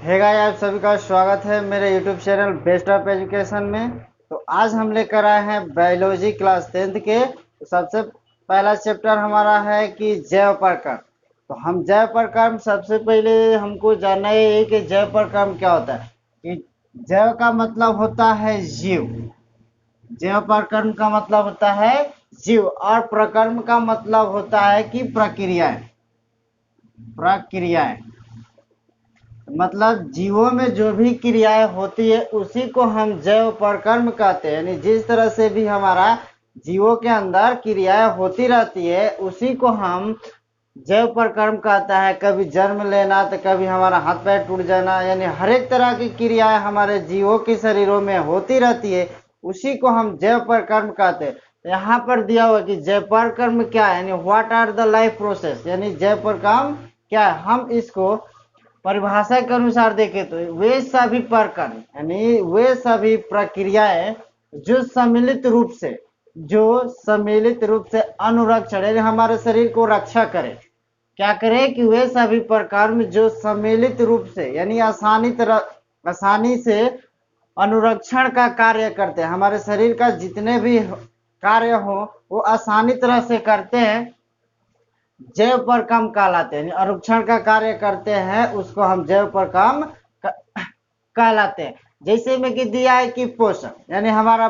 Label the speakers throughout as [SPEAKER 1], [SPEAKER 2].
[SPEAKER 1] Hey guys, आप सभी का स्वागत है मेरे YouTube channel best of education में। तो आज हम लेकर आए हैं बायोलॉजी क्लास 10th के। तो सबसे पहला चैप्टर हमारा है कि जैव प्रक्रम। तो हम जैव प्रक्रम सबसे पहले हमको जानना है कि जैव प्रक्रम क्या होता है। कि जैव का मतलब होता है जीव। जैव प्रक्रम का मतलब होता है जीव, और प्रक्रम का मतलब होता है कि प्रक्रियाएं। प्रक्रियाएं मतलब जीवों में जो भी क्रियाएं होती है उसी को हम जैव प्रक्रम कहते हैं। यानी जिस तरह से भी हमारा जीवों के अंदर क्रियाएं होती रहती है उसी को हम जैव प्रक्रम कहता है। कभी जन्म लेना तो कभी हमारा हाथ पैर टूट जाना, यानी हर एक तरह की क्रियाएं हमारे जीवों के शरीरों में होती रहती है, उसी को हम जैव प्रक्रम कहते हैं। यहाँ पर दिया हुआ कि जैव प्रक्रम क्या है, यानी what are the life process, यानी जैव प्रक्रम क्या है। हम इसको परिभाषा के अनुसार देखें तो वे सभी प्रकरण यानी वे सभी प्रक्रियाएं जो सम्मिलित रूप से अनुरक्षण यानी हमारे शरीर को रक्षा करे। क्या करे कि वे सभी प्रकरण जो सम्मिलित रूप से यानी आसानी से अनुरक्षण का कार्य करते हैं। हमारे शरीर का जितने भी कार्य हो वो आसानी तरह से करते हैं, जैव प्रक्रम कहलाते हैं। अनुरक्षण का कार्य करते हैं उसको हम जैव प्रक्रम कहलाते हैं। जैसे में कि दिया है कि पोषण यानी हमारा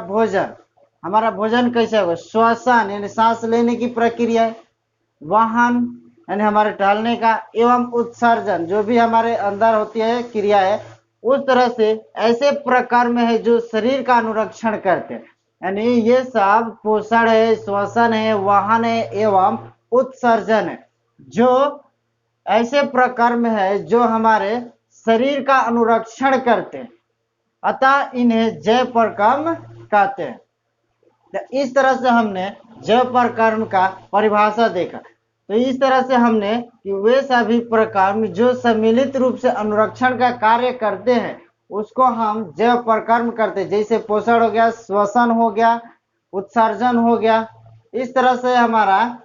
[SPEAKER 1] भोजन कैसे होगा। श्वसन यानी सांस लेने की प्रक्रिया है। वाहन यानी हमारे टहलने का, एवं उत्सर्जन जो भी हमारे अंदर होती है क्रिया है। उस तरह से ऐसे प्रकार में है जो शरीर का अनुरक्षण करते हैं। यानी ये सब पोषण है, श्वसन है, वाहन है एवं उत्सर्जन है, जो ऐसे प्रकार में है जो हमारे शरीर का अनुरक्षण करते हैं, अतः इन्हें जैव प्रक्रम कहते हैं। तो इस तरह से हमने जैव प्रक्रम का परिभाषा देखा। तो इस तरह से हमने कि वे सभी प्रक्रम जो सम्मिलित रूप से अनुरक्षण का कार्य करते हैं उसको हम जैव प्रक्रम करते हैं। जैसे पोषण हो गया, श्वसन हो गया, उत्सर्जन हो गया, इस तरह से हमारा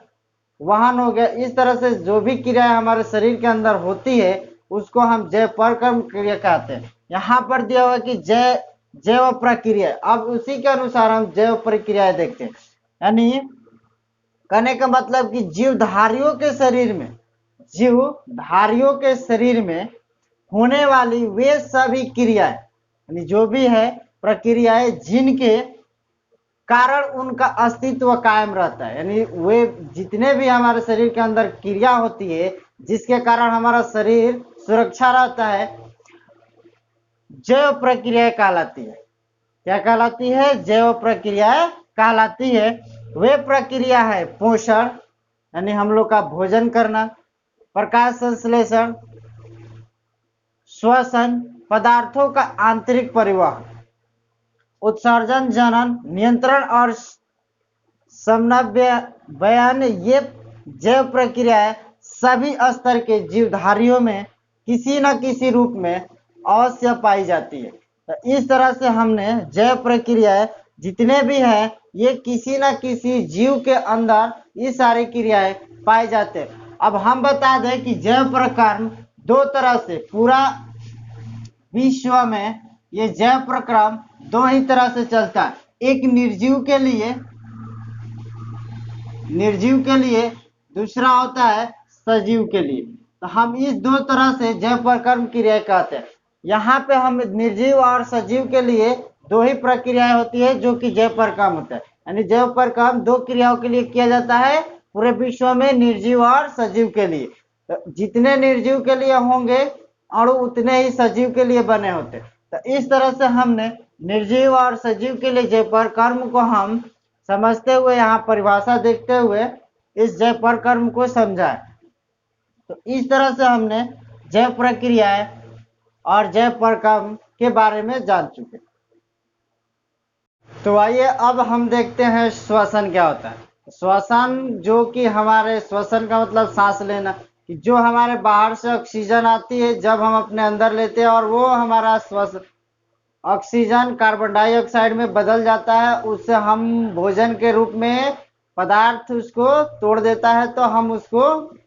[SPEAKER 1] वाहन हो गया। इस तरह से जो भी क्रिया हमारे शरीर के अंदर होती है उसको हम जैव प्रक्रम क्रिया कहते हैं। यहाँ पर दिया हुआ कि जैव प्रक्रिया, अब उसी के अनुसार हम जैव प्रक्रियाएं देखते हैं। यानी कहने का मतलब कि जीवधारियों के शरीर में होने वाली वे सभी क्रियाएं यानी जो भी है प्रक्रियाएं जिनके कारण उनका अस्तित्व कायम रहता है। यानी वे जितने भी हमारे शरीर के अंदर क्रिया होती है जिसके कारण हमारा शरीर सुरक्षा रहता है, जैव प्रक्रिया कहलाती है। क्या कहलाती है? जैव प्रक्रिया कहलाती है। वे प्रक्रिया है पोषण यानी हम लोग का भोजन करना, प्रकाश संश्लेषण, श्वसन पदार्थों का आंतरिक परिवहन, उत्सर्जन जनन नियंत्रण और समन्वयन। ये जैव प्रक्रियाएं सभी स्तर के जीवधारियों में किसी न किसी रूप में अवश्य पाई जाती है। तो इस तरह से हमने जैव प्रक्रियाएं जितने भी हैं ये किसी न किसी जीव के अंदर ये सारी क्रियाएं पाई जाते हैं। अब हम बता दें कि जैव प्रक्रम दो तरह से पूरा विश्व में ये जैव प्रक्रम दो ही तरह से चलता है। एक निर्जीव के लिए दूसरा होता है सजीव के लिए। तो हम इस दो तरह से जैव प्रक्रम क्रिया कहते हैं। यहाँ पे हम निर्जीव और सजीव के लिए दो ही प्रक्रियाएं होती है जो कि जैव प्रक्रम होता है। यानी जैव प्रक्रम दो क्रियाओं के लिए किया जाता है पूरे विश्व में, निर्जीव और सजीव के लिए। तो जितने निर्जीव के लिए होंगे और उतने ही सजीव के लिए बने होते। तो इस तरह से हमने निर्जीव और सजीव के लिए जैव प्रक्रम को हम समझते हुए यहाँ परिभाषा देखते हुए इस जैव प्रक्रम को समझा है। तो इस तरह से हमने जैव प्रक्रियाएं और जैव प्रक्रम के बारे में जान चुके। तो आइए अब हम देखते हैं श्वसन क्या होता है। श्वसन जो कि हमारे श्वसन का मतलब सांस लेना, कि जो हमारे बाहर से ऑक्सीजन आती है जब हम अपने अंदर लेते हैं और वो हमारा श्वसन ऑक्सीजन कार्बन डाइऑक्साइड में बदल जाता है, उससे हम भोजन के रूप में पदार्थ उसको तोड़ देता है तो हम उसको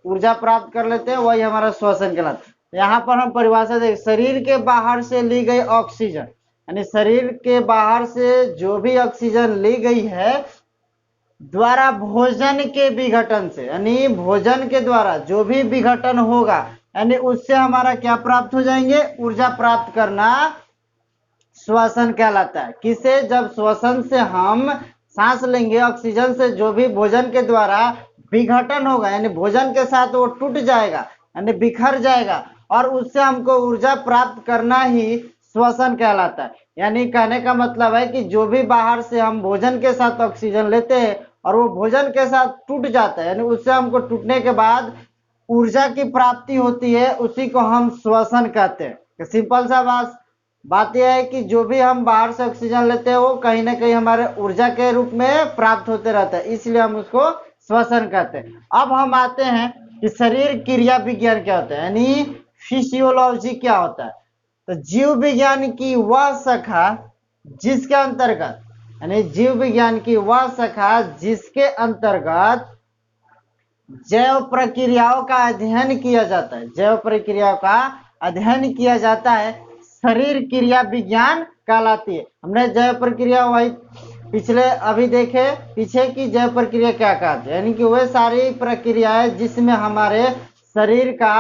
[SPEAKER 1] ऊर्जा प्राप्त कर लेते हैं, वही हमारा श्वसन कहलाता है। यहाँ पर हम परिभाषा देख, शरीर के बाहर से ली गई ऑक्सीजन, यानी शरीर के बाहर से जो भी ऑक्सीजन ली गई है द्वारा भोजन के विघटन से, यानी भोजन के द्वारा जो भी विघटन होगा यानी उससे हमारा क्या प्राप्त हो जाएंगे, ऊर्जा प्राप्त करना श्वसन कहलाता है। किसे, जब श्वसन से हम सांस लेंगे ऑक्सीजन से, जो भी भोजन के द्वारा विघटन होगा यानी भोजन के साथ वो टूट जाएगा यानी बिखर जाएगा और उससे हमको ऊर्जा प्राप्त करना ही श्वसन कहलाता है। यानी कहने का मतलब है कि जो भी बाहर से हम भोजन के साथ ऑक्सीजन लेते हैं और वो भोजन के साथ टूट जाता है यानी उससे हमको टूटने के बाद ऊर्जा की प्राप्ति होती है, उसी को हम श्वसन कहते हैं। सिंपल सा बात यह है कि जो भी हम बाहर से ऑक्सीजन लेते हैं वो कहीं ना कहीं हमारे ऊर्जा के रूप में प्राप्त होते रहता है, इसलिए हम उसको श्वसन कहते हैं। अब हम आते हैं कि शरीर क्रिया विज्ञान क्या होता है, यानी फिजियोलॉजी क्या होता है। तो जीव विज्ञान की वह शाखा जिसके अंतर्गत, यानी जीव विज्ञान की वह शाखा जिसके अंतर्गत जैव प्रक्रियाओं का अध्ययन किया जाता है, जैव प्रक्रियाओं का अध्ययन किया जाता है, शरीर क्रिया विज्ञान कहलाती है। हमने जैव प्रक्रिया वही पिछले अभी देखे पीछे की जैव प्रक्रिया क्या कहते हैं, यानी कि वह सारी प्रक्रियाएं जिसमें हमारे शरीर का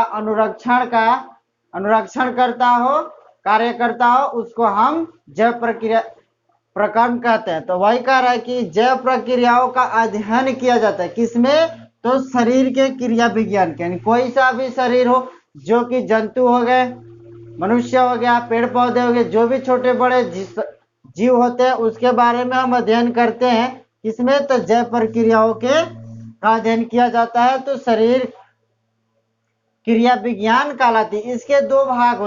[SPEAKER 1] अनुरक्षण करता हो, कार्य करता हो, उसको हम जैव प्रक्रिया प्रकरण कहते हैं। तो वही कह रहा है कि जैव प्रक्रियाओं का अध्ययन किया जाता है, किसमें, तो शरीर के क्रिया विज्ञान के, यानी कोई सा भी शरीर हो, जो कि जंतु हो गए, मनुष्य हो गया, पेड़ पौधे हो गए, जो भी छोटे बड़े जीव होते हैं उसके बारे में हम अध्ययन करते हैं। इसमें तो जैव प्रक्रियाओं के का अध्ययन किया जाता है, तो शरीर क्रिया विज्ञान कहलाती है। इसके दो भाग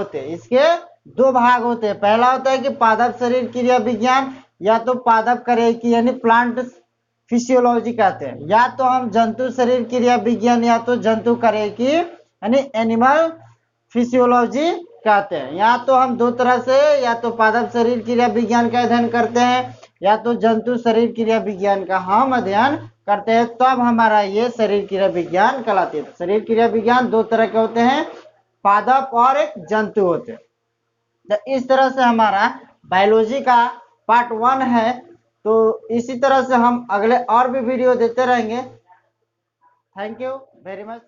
[SPEAKER 1] होते हैं, पहला होता है कि पादप शरीर क्रिया विज्ञान, या तो पादप करेकी यानी प्लांट फिजियोलॉजी कहते हैं, या तो हम जंतु शरीर क्रिया विज्ञान या तो जंतु करेकी यानी एनिमल फिजियोलॉजी कहते हैं। या तो हम दो तरह से, या तो पादप शरीर क्रिया विज्ञान का अध्ययन करते हैं या तो जंतु शरीर क्रिया विज्ञान का हम अध्ययन करते हैं, तब हमारा ये शरीर क्रिया विज्ञान कहलाती है। शरीर क्रिया विज्ञान दो तरह के होते हैं, पादप और एक जंतु होते हैं। तो इस तरह से हमारा बायोलॉजी का पार्ट 1 है। तो इसी तरह से हम अगले और भी वीडियो देते रहेंगे। Thank you very much.